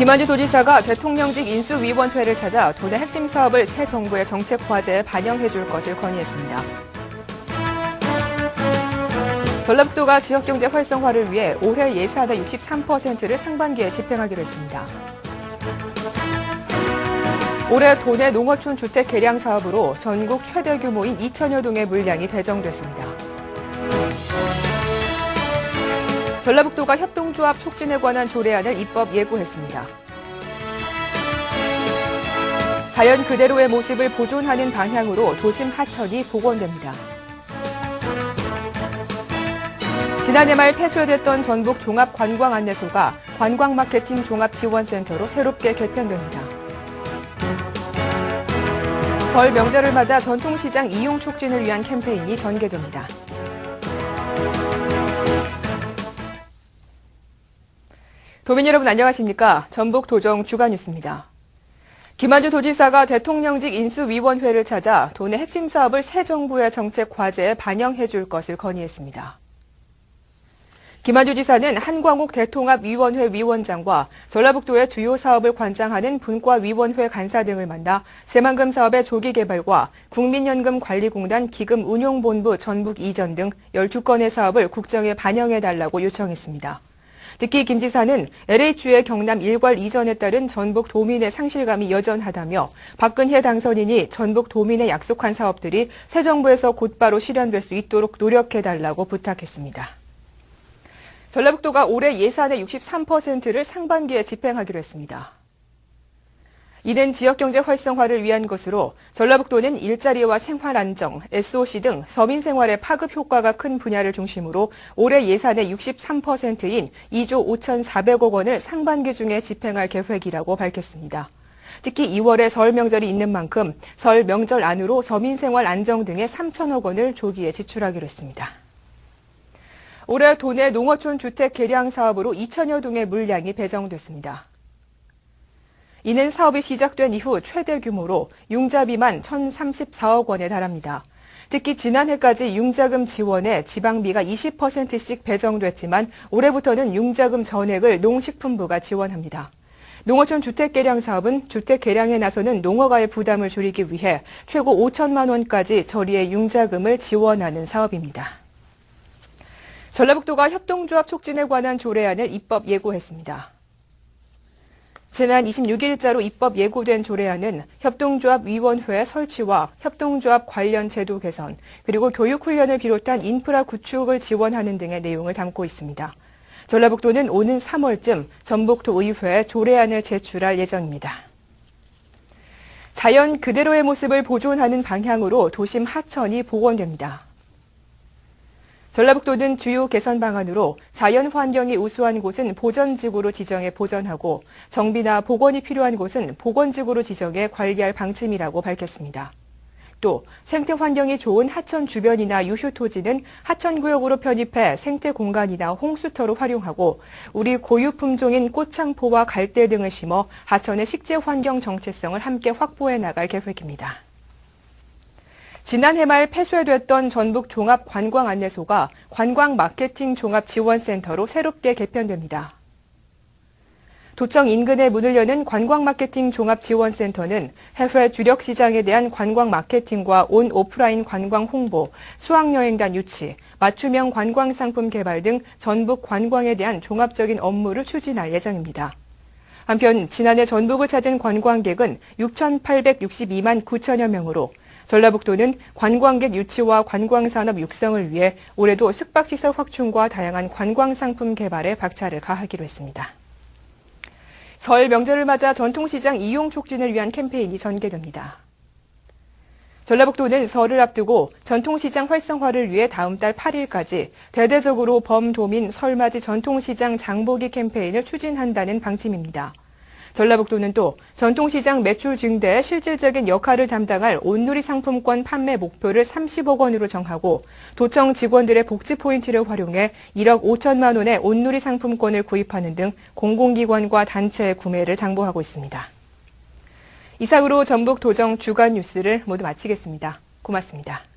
김한주 도지사가 대통령직 인수위원회를 찾아 도내 핵심 사업을 새 정부의 정책 과제에 반영해 줄 것을 건의했습니다. 전라북도가 지역경제 활성화를 위해 올해 예산의 63%를 상반기에 집행하기로 했습니다. 올해 도내 농어촌 주택 개량 사업으로 전국 최대 규모인 2천여 동의 물량이 배정됐습니다. 전라북도가 협동조합 촉진에 관한 조례안을 입법 예고했습니다. 자연 그대로의 모습을 보존하는 방향으로 도심 하천이 복원됩니다. 지난해 말 폐쇄됐던 전북 종합관광안내소가 관광마케팅 종합지원센터로 새롭게 개편됩니다. 설 명절을 맞아 전통시장 이용 촉진을 위한 캠페인이 전개됩니다. 도민 여러분 안녕하십니까? 전북 도정 주간 뉴스입니다. 김한주 도지사가 대통령직 인수위원회를 찾아 도내 핵심 사업을 새 정부의 정책 과제에 반영해 줄 것을 건의했습니다. 김한주 지사는 한광욱 대통합위원회 위원장과 전라북도의 주요 사업을 관장하는 분과위원회 간사 등을 만나 새만금 사업의 조기 개발과 국민연금관리공단 기금운용본부 전북 이전 등 12건의 사업을 국정에 반영해달라고 요청했습니다. 특히 김 지사는 LH의 경남 일괄 이전에 따른 전북 도민의 상실감이 여전하다며 박근혜 당선인이 전북 도민에 약속한 사업들이 새 정부에서 곧바로 실현될 수 있도록 노력해달라고 부탁했습니다. 전라북도가 올해 예산의 63%를 상반기에 집행하기로 했습니다. 이는 지역경제 활성화를 위한 것으로 전라북도는 일자리와 생활 안정, SOC 등 서민 생활의 파급 효과가 큰 분야를 중심으로 올해 예산의 63%인 2조 5,400억 원을 상반기 중에 집행할 계획이라고 밝혔습니다. 특히 2월에 설 명절이 있는 만큼 설 명절 안으로 서민 생활 안정 등에 3천억 원을 조기에 지출하기로 했습니다. 올해 도내 농어촌 주택 개량 사업으로 2천여 동의 물량이 배정됐습니다. 이는 사업이 시작된 이후 최대 규모로 융자 비만 1,034억 원에 달합니다. 특히 지난해까지 융자금 지원에 지방비가 20%씩 배정됐지만 올해부터는 융자금 전액을 농식품부가 지원합니다. 농어촌 주택 개량 사업은 주택 개량에 나서는 농어가의 부담을 줄이기 위해 최고 5천만 원까지 저리의 융자금을 지원하는 사업입니다. 전라북도가 협동조합 촉진에 관한 조례안을 입법 예고했습니다. 지난 26일자로 입법 예고된 조례안은 협동조합위원회 설치와 협동조합 관련 제도 개선, 그리고 교육훈련을 비롯한 인프라 구축을 지원하는 등의 내용을 담고 있습니다. 전라북도는 오는 3월쯤 전북도의회에 조례안을 제출할 예정입니다. 자연 그대로의 모습을 보존하는 방향으로 도심 하천이 복원됩니다. 전라북도는 주요 개선 방안으로 자연 환경이 우수한 곳은 보전지구로 지정해 보전하고 정비나 복원이 필요한 곳은 복원지구로 지정해 관리할 방침이라고 밝혔습니다. 또 생태 환경이 좋은 하천 주변이나 유휴 토지는 하천구역으로 편입해 생태 공간이나 홍수터로 활용하고 우리 고유 품종인 꽃창포와 갈대 등을 심어 하천의 식재 환경 정체성을 함께 확보해 나갈 계획입니다. 지난해 말 폐쇄됐던 전북 종합관광안내소가 관광마케팅 종합지원센터로 새롭게 개편됩니다. 도청 인근에 문을 여는 관광마케팅 종합지원센터는 해외 주력 시장에 대한 관광 마케팅과 온 오프라인 관광 홍보, 수학여행단 유치, 맞춤형 관광상품 개발 등 전북 관광에 대한 종합적인 업무를 추진할 예정입니다. 한편 지난해 전북을 찾은 관광객은 6,862만 9천여 명으로 전라북도는 관광객 유치와 관광산업 육성을 위해 올해도 숙박시설 확충과 다양한 관광상품 개발에 박차를 가하기로 했습니다. 설 명절을 맞아 전통시장 이용 촉진을 위한 캠페인이 전개됩니다. 전라북도는 설을 앞두고 전통시장 활성화를 위해 다음 달 8일까지 대대적으로 범도민 설맞이 전통시장 장보기 캠페인을 추진한다는 방침입니다. 전라북도는 또 전통시장 매출 증대에 실질적인 역할을 담당할 온누리 상품권 판매 목표를 30억 원으로 정하고 도청 직원들의 복지 포인트를 활용해 1억 5천만 원의 온누리 상품권을 구입하는 등 공공기관과 단체의 구매를 당부하고 있습니다. 이상으로 전북 도정 주간 뉴스를 모두 마치겠습니다. 고맙습니다.